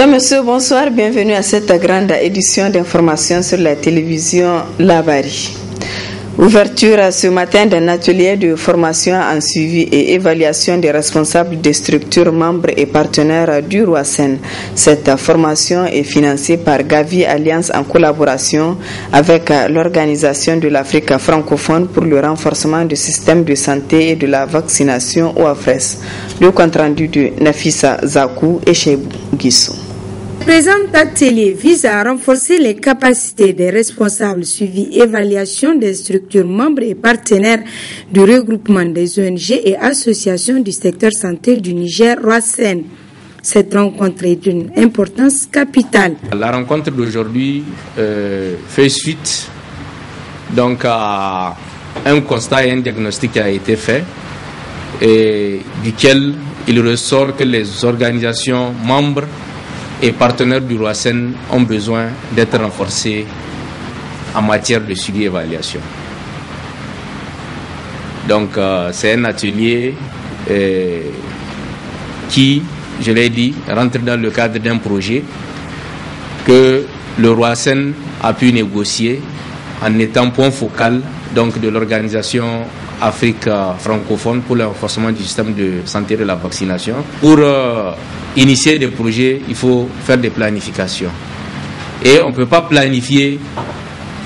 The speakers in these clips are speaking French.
Mesdames, Messieurs, bonsoir. Bienvenue à cette grande édition d'information sur la télévision Labari. Ouverture ce matin d'un atelier de formation en suivi et évaluation des responsables des structures membres et partenaires du ROACEN. Cette formation est financée par Gavi Alliance en collaboration avec l'Organisation de l'Afrique francophone pour le renforcement du système de santé et de la vaccination OAFRES. Le compte-rendu de Nafissa Zakou et Cheibou Guissou. Le présent atelier vise à renforcer les capacités des responsables suivi évaluation des structures membres et partenaires du regroupement des ONG et associations du secteur santé du Niger, ROACEN. Cette rencontre est d'une importance capitale. La rencontre d'aujourd'hui fait suite donc à un constat et un diagnostic qui a été fait et duquel il ressort que les organisations membres et partenaires du ROACEN ont besoin d'être renforcés en matière de suivi et évaluation. Donc c'est un atelier qui, je l'ai dit, rentre dans le cadre d'un projet que le ROACEN a pu négocier en étant point focal donc, de l'organisation Afrique francophone pour le renforcement du système de santé et de la vaccination. Pour initier des projets, il faut faire des planifications. Et on ne peut pas planifier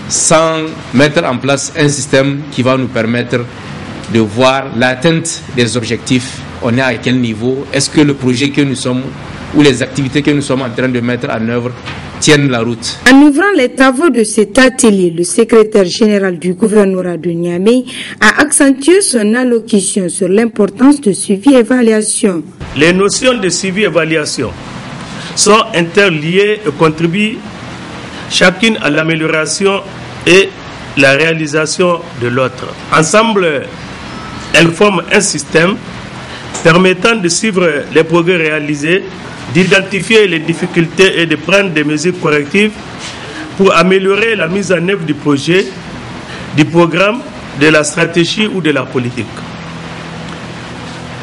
sans mettre en place un système qui va nous permettre de voir l'atteinte des objectifs. On est à quel niveau? Est-ce que le projet que nous sommes ou les activités que nous sommes en train de mettre en œuvre tiennent la route? En ouvrant les travaux de cet atelier, le secrétaire général du gouvernorat de Niamey a accentué son allocution sur l'importance de suivi et évaluation. Les notions de suivi et évaluation sont interliées et contribuent chacune à l'amélioration et la réalisation de l'autre. Ensemble, elles forment un système permettant de suivre les progrès réalisés, d'identifier les difficultés et de prendre des mesures correctives pour améliorer la mise en œuvre du projet, du programme, de la stratégie ou de la politique.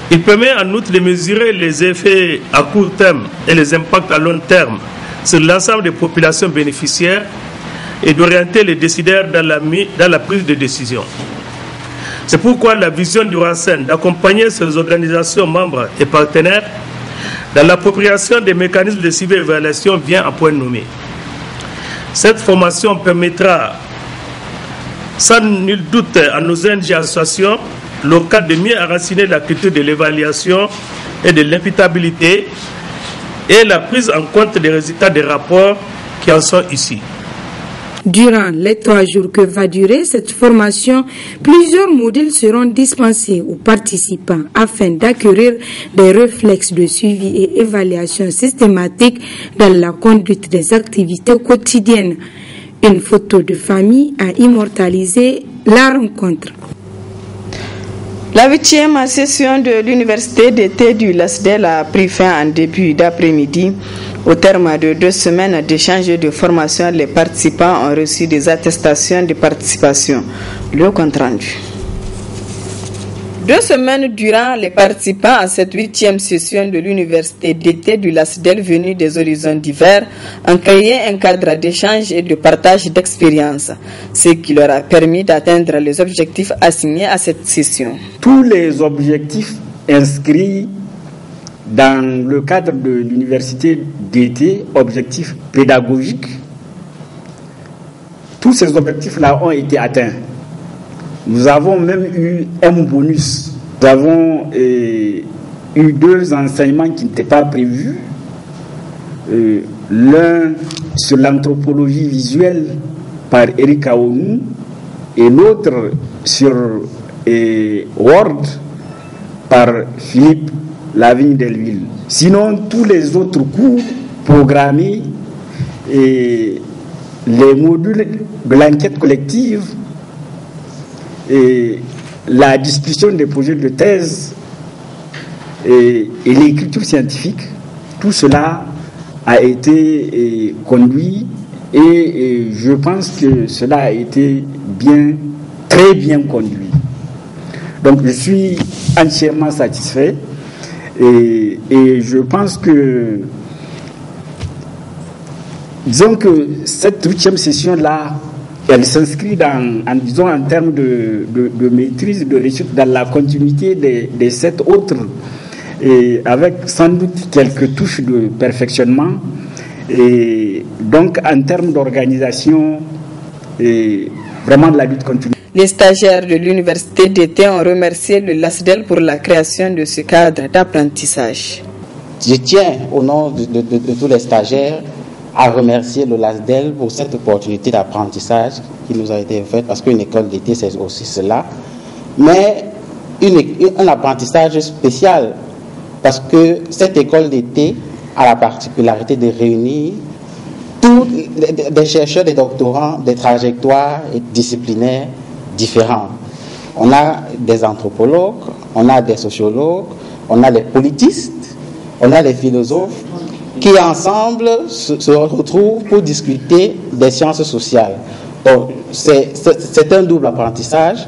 Il permet en outre de mesurer les effets à court terme et les impacts à long terme sur l'ensemble des populations bénéficiaires et d'orienter les décideurs dans la prise de décision. C'est pourquoi la vision du ROACEN d'accompagner ces organisations membres et partenaires dans l'appropriation des mécanismes de suivi et évaluation vient à point nommé. Cette formation permettra sans nul doute à nos ONG associations locales de mieux enraciner la culture de l'évaluation et de l'imputabilité et la prise en compte des résultats des rapports qui en sont issus. Durant les 3 jours que va durer cette formation, plusieurs modules seront dispensés aux participants afin d'acquérir des réflexes de suivi et évaluation systématique dans la conduite des activités quotidiennes. Une photo de famille a immortalisé la rencontre. La 8e session de l'université d'été du LASDEL a pris fin en début d'après-midi. Au terme de 2 semaines d'échanges et de formation, les participants ont reçu des attestations de participation. Le compte rendu. 2 semaines durant, les participants à cette 8e session de l'université d'été du LASDEL venus des horizons divers ont créé un cadre d'échange et de partage d'expériences, ce qui leur a permis d'atteindre les objectifs assignés à cette session. Tous les objectifs inscrits dans le cadre de l'université d'été, objectifs pédagogiques, tous ces objectifs-là ont été atteints. Nous avons même eu un bonus. Nous avons eu 2 enseignements qui n'étaient pas prévus. L'un sur l'anthropologie visuelle par Eric Aonou et l'autre sur Word par Philippe Lavigne Delville. Sinon, tous les autres cours programmés et les modules de l'enquête collective et la discussion des projets de thèse et l'écriture scientifique, tout cela a été conduit et je pense que cela a été très bien conduit. Donc je suis entièrement satisfait et je pense que disons que cette 8e session-là, elle s'inscrit en termes de maîtrise, de réussite dans la continuité des 7 autres, et avec sans doute quelques touches de perfectionnement. Et donc, en termes d'organisation, et vraiment de la lutte continue. Les stagiaires de l'université d'été ont remercié le LASDEL pour la création de ce cadre d'apprentissage. Je tiens, au nom de tous les stagiaires, à remercier le LASDEL pour cette opportunité d'apprentissage qui nous a été faite, parce qu'une école d'été, c'est aussi cela. Mais un apprentissage spécial, parce que cette école d'été a la particularité de réunir tous des chercheurs, des doctorants, des trajectoires disciplinaires différentes. On a des anthropologues, on a des sociologues, on a des politistes, on a des philosophes qui ensemble se retrouvent pour discuter des sciences sociales. Donc c'est un double apprentissage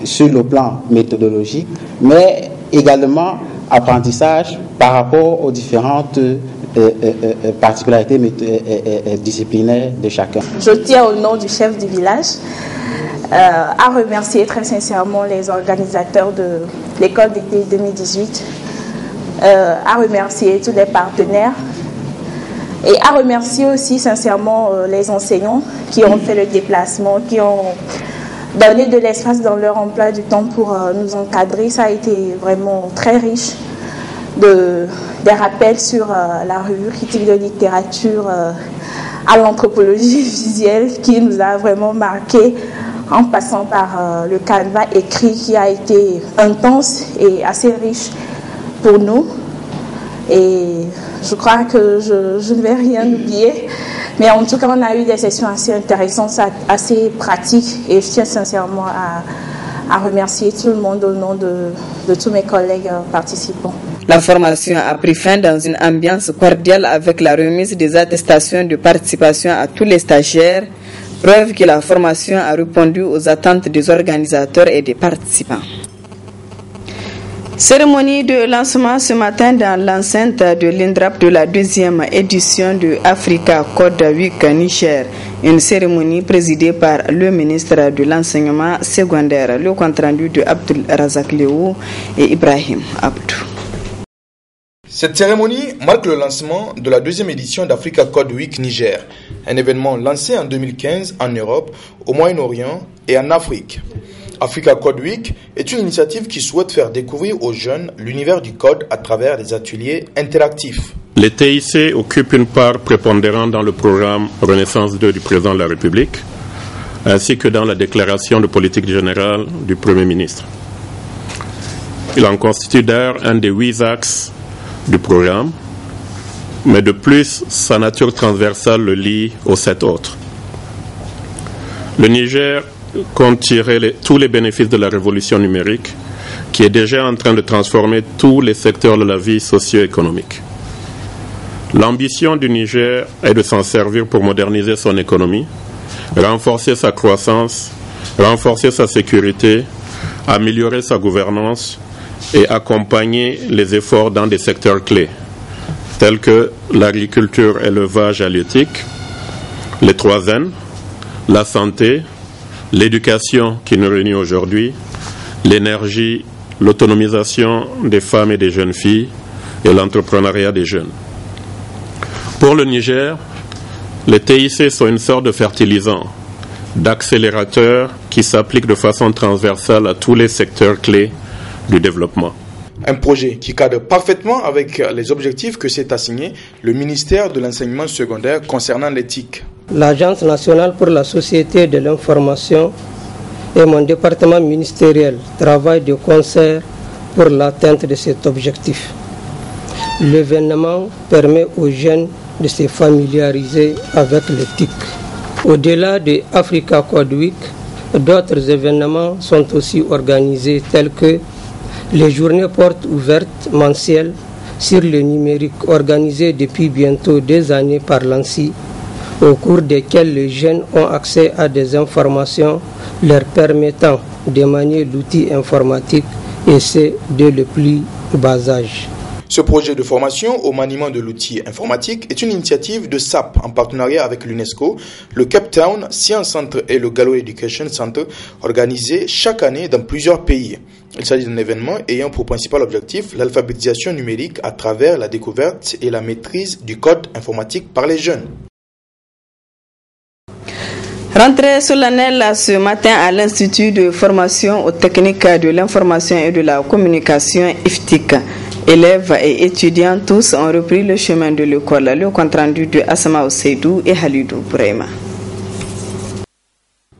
sur le plan méthodologique, mais également apprentissage par rapport aux différentes particularités disciplinaires de chacun. Je tiens au nom du chef du village à remercier très sincèrement les organisateurs de l'école d'été 2018, à remercier tous les partenaires et à remercier aussi sincèrement les enseignants qui ont fait le déplacement, qui ont donné de l'espace dans leur emploi du temps pour nous encadrer. Ça a été vraiment très riche. Des rappels sur la revue critique de littérature à l'anthropologie visuelle qui nous a vraiment marqué, en passant par le canevas écrit qui a été intense et assez riche pour nous. Et je crois que je ne vais rien oublier, mais en tout cas on a eu des sessions assez intéressantes, assez pratiques, et je tiens sincèrement à remercier tout le monde au nom de tous mes collègues participants. La formation a pris fin dans une ambiance cordiale avec la remise des attestations de participation à tous les stagiaires, preuve que la formation a répondu aux attentes des organisateurs et des participants. Cérémonie de lancement ce matin dans l'enceinte de l'INDRAP de la 2e édition de Africa Code Week Niger, une cérémonie présidée par le ministre de l'enseignement secondaire. Le compte rendu de Abdul Razak Leou et Ibrahim Abdou. Cette cérémonie marque le lancement de la 2e édition d'Africa Code Week Niger, un événement lancé en 2015 en Europe, au Moyen-Orient et en Afrique. Africa Code Week est une initiative qui souhaite faire découvrir aux jeunes l'univers du code à travers des ateliers interactifs. Les TIC occupent une part prépondérante dans le programme Renaissance 2 du président de la République, ainsi que dans la déclaration de politique générale du Premier ministre. Il en constitue d'ailleurs un des 8 axes du programme, mais de plus, sa nature transversale le lie aux 7 autres. Le Niger compte tirer tous les bénéfices de la révolution numérique qui est déjà en train de transformer tous les secteurs de la vie socio-économique. L'ambition du Niger est de s'en servir pour moderniser son économie, renforcer sa croissance, renforcer sa sécurité, améliorer sa gouvernance et accompagner les efforts dans des secteurs clés, tels que l'agriculture, élevage, halieutique, les 3 N, la santé, l'éducation qui nous réunit aujourd'hui, l'énergie, l'autonomisation des femmes et des jeunes filles et l'entrepreneuriat des jeunes. Pour le Niger, les TIC sont une sorte de fertilisant, d'accélérateur qui s'applique de façon transversale à tous les secteurs clés du développement. Un projet qui cadre parfaitement avec les objectifs que s'est assigné le ministère de l'enseignement secondaire concernant l'éthique. L'Agence nationale pour la société de l'information et mon département ministériel travaillent de concert pour l'atteinte de cet objectif. L'événement permet aux jeunes de se familiariser avec l'éthique. Au-delà de Africa Code Week, d'autres événements sont aussi organisés tels que les journées portes ouvertes mensuelles sur le numérique organisées depuis bientôt 2 années par l'ANSSI, au cours desquelles les jeunes ont accès à des informations leur permettant de manier l'outil informatique et c'est dès le plus bas âge. Ce projet de formation au maniement de l'outil informatique est une initiative de SAP en partenariat avec l'UNESCO, le Cape Town Science Center et le Galway Education Center, organisés chaque année dans plusieurs pays. Il s'agit d'un événement ayant pour principal objectif l'alphabétisation numérique à travers la découverte et la maîtrise du code informatique par les jeunes. Rentrée solennelle ce matin à l'Institut de formation aux techniques de l'information et de la communication IFTIC. Élèves et étudiants tous ont repris le chemin de l'école. Le compte rendu de Asama Oseidou et Halidou Brema.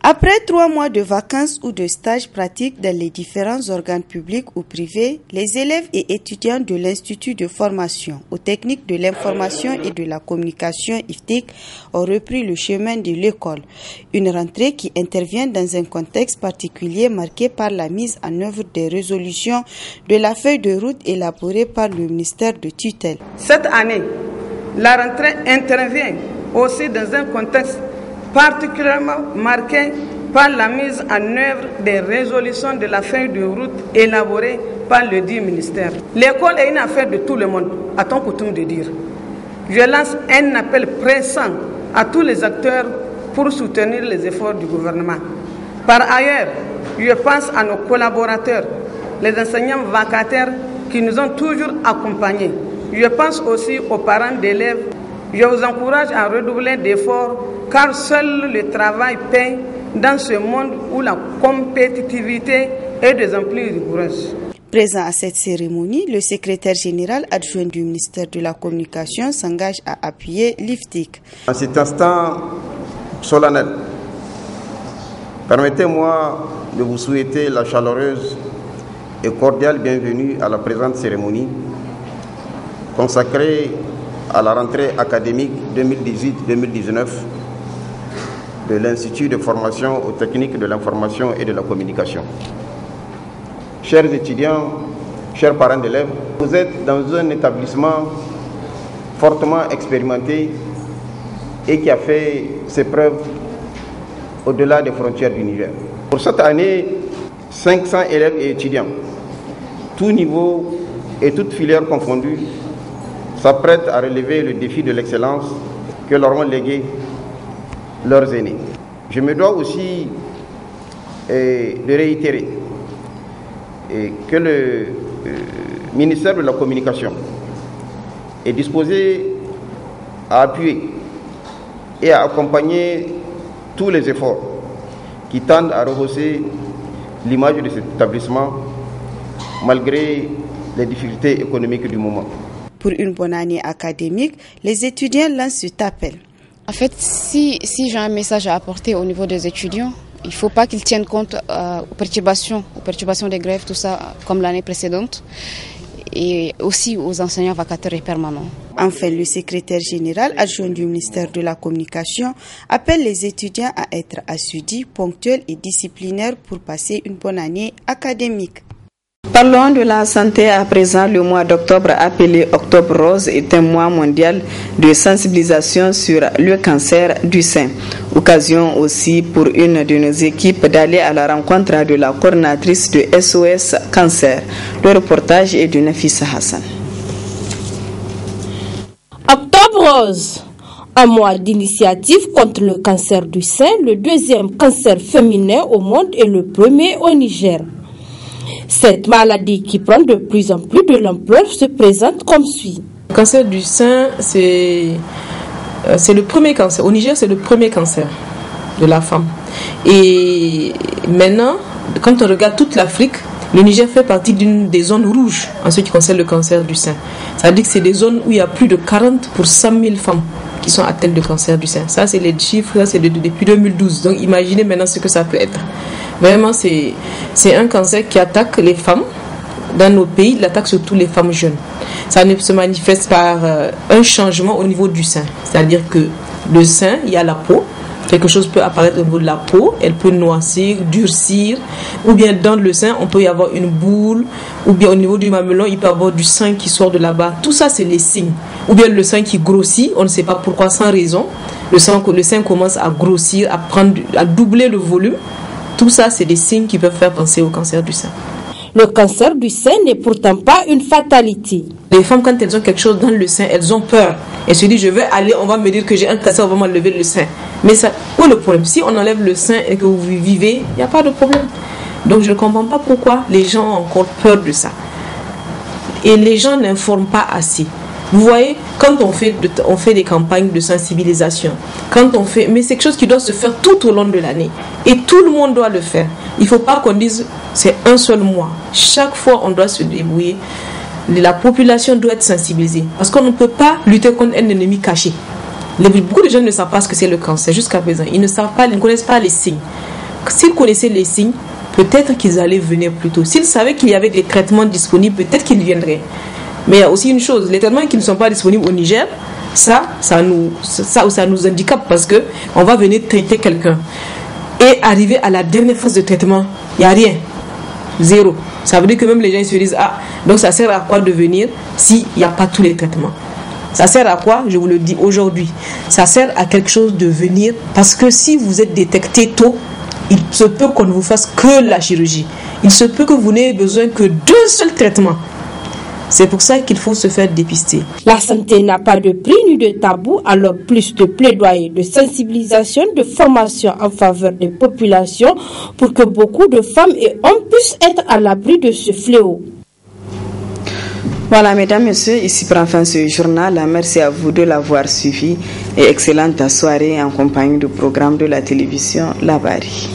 Après 3 mois de vacances ou de stages pratiques dans les différents organes publics ou privés, les élèves et étudiants de l'Institut de formation aux techniques de l'information et de la communication IFTIC ont repris le chemin de l'école. Une rentrée qui intervient dans un contexte particulier marqué par la mise en œuvre des résolutions de la feuille de route élaborée par le ministère de tutelle. Cette année, la rentrée intervient aussi dans un contexte particulièrement marqué par la mise en œuvre des résolutions de la feuille de route élaborée par le dit ministère. L'école est une affaire de tout le monde, a-t-on coutume de dire. Je lance un appel pressant à tous les acteurs pour soutenir les efforts du gouvernement. Par ailleurs, je pense à nos collaborateurs, les enseignants vacataires qui nous ont toujours accompagnés. Je pense aussi aux parents d'élèves. Je vous encourage à redoubler d'efforts car seul le travail paie dans ce monde où la compétitivité est de plus en plus rigoureuse. Présent à cette cérémonie, le secrétaire général adjoint du ministère de la Communication s'engage à appuyer l'IFTIC. En cet instant solennel, permettez-moi de vous souhaiter la chaleureuse et cordiale bienvenue à la présente cérémonie consacrée à la rentrée académique 2018-2019 de l'Institut de formation aux techniques de l'information et de la communication. Chers étudiants, chers parents d'élèves, vous êtes dans un établissement fortement expérimenté et qui a fait ses preuves au-delà des frontières du Niger. Pour cette année, 500 élèves et étudiants, tous niveaux et toutes filières confondues, s'apprêtent à relever le défi de l'excellence que leur ont légué leurs aînés. Je me dois aussi de réitérer que le ministère de la Communication est disposé à appuyer et à accompagner tous les efforts qui tendent à rehausser l'image de cet établissement malgré les difficultés économiques du moment. Pour une bonne année académique, les étudiants lancent cet appel. En fait, si j'ai un message à apporter au niveau des étudiants, il ne faut pas qu'ils tiennent compte aux perturbations des grèves, tout ça, comme l'année précédente, et aussi aux enseignants vacataires et permanents. Enfin, le secrétaire général adjoint du ministère de la Communication appelle les étudiants à être assidus, ponctuels et disciplinaires pour passer une bonne année académique. Parlons de la santé à présent. Le mois d'octobre, appelé Octobre Rose, est un mois mondial de sensibilisation sur le cancer du sein. Occasion aussi pour une de nos équipes d'aller à la rencontre de la coordinatrice de SOS Cancer. Le reportage est de Nafissa Hassan. Octobre Rose, un mois d'initiative contre le cancer du sein, le deuxième cancer féminin au monde et le premier au Niger. Cette maladie qui prend de plus en plus de l'ampleur se présente comme suit. Le cancer du sein, c'est le premier cancer. Au Niger, c'est le premier cancer de la femme. Et maintenant, quand on regarde toute l'Afrique, le Niger fait partie d'une des zones rouges en ce qui concerne le cancer du sein. Ça veut dire que c'est des zones où il y a plus de 40 pour 100 000 femmes qui sont atteintes de cancer du sein. Ça, c'est les chiffres, ça, c'est depuis 2012. Donc, imaginez maintenant ce que ça peut être. Vraiment, c'est un cancer qui attaque les femmes dans nos pays, il attaque surtout les femmes jeunes. Ça se manifeste par un changement au niveau du sein. C'est-à-dire que le sein, il y a la peau. Quelque chose peut apparaître au niveau de la peau, elle peut noircir, durcir, ou bien dans le sein, on peut y avoir une boule, ou bien au niveau du mamelon, il peut y avoir du sang qui sort de là-bas. Tout ça, c'est les signes. Ou bien le sein qui grossit, on ne sait pas pourquoi, sans raison. Le sein commence à grossir, à doubler le volume. Tout ça, c'est des signes qui peuvent faire penser au cancer du sein. Le cancer du sein n'est pourtant pas une fatalité. Les femmes, quand elles ont quelque chose dans le sein, elles ont peur. Elles se disent, je vais aller, on va me dire que j'ai un cancer, on va m'enlever le sein. Mais ça, où est le problème? Si on enlève le sein et que vous vivez, il n'y a pas de problème. Donc je ne comprends pas pourquoi les gens ont encore peur de ça. Et les gens n'informent pas assez. Vous voyez, quand on fait des campagnes de sensibilisation, mais c'est quelque chose qui doit se faire tout au long de l'année. Et tout le monde doit le faire. Il ne faut pas qu'on dise, c'est un seul mois. Chaque fois, on doit se débrouiller. La population doit être sensibilisée. Parce qu'on ne peut pas lutter contre un ennemi caché. Beaucoup de gens ne savent pas ce que c'est le cancer jusqu'à présent. Ils ne connaissent pas les signes. S'ils connaissaient les signes, peut-être qu'ils allaient venir plus tôt. S'ils savaient qu'il y avait des traitements disponibles, peut-être qu'ils viendraient. Mais il y a aussi une chose, les traitements qui ne sont pas disponibles au Niger, ça nous handicape parce qu'on va venir traiter quelqu'un. Et arriver à la dernière phase de traitement, il n'y a rien. Zéro. Ça veut dire que même les gens ils se disent, donc ça sert à quoi de venir s'il n'y a pas tous les traitements? Ça sert à quoi? Je vous le dis aujourd'hui. Ça sert à quelque chose de venir parce que si vous êtes détecté tôt, il se peut qu'on ne vous fasse que la chirurgie. Il se peut que vous n'ayez besoin que d'un seul traitement. C'est pour ça qu'il faut se faire dépister. La santé n'a pas de prix ni de tabou, alors plus de plaidoyer, de sensibilisation, de formation en faveur des populations pour que beaucoup de femmes et hommes puissent être à l'abri de ce fléau. Voilà, mesdames, messieurs, ici prend fin ce journal. Merci à vous de l'avoir suivi et excellente soirée en compagnie du programme de la télévision La Bari.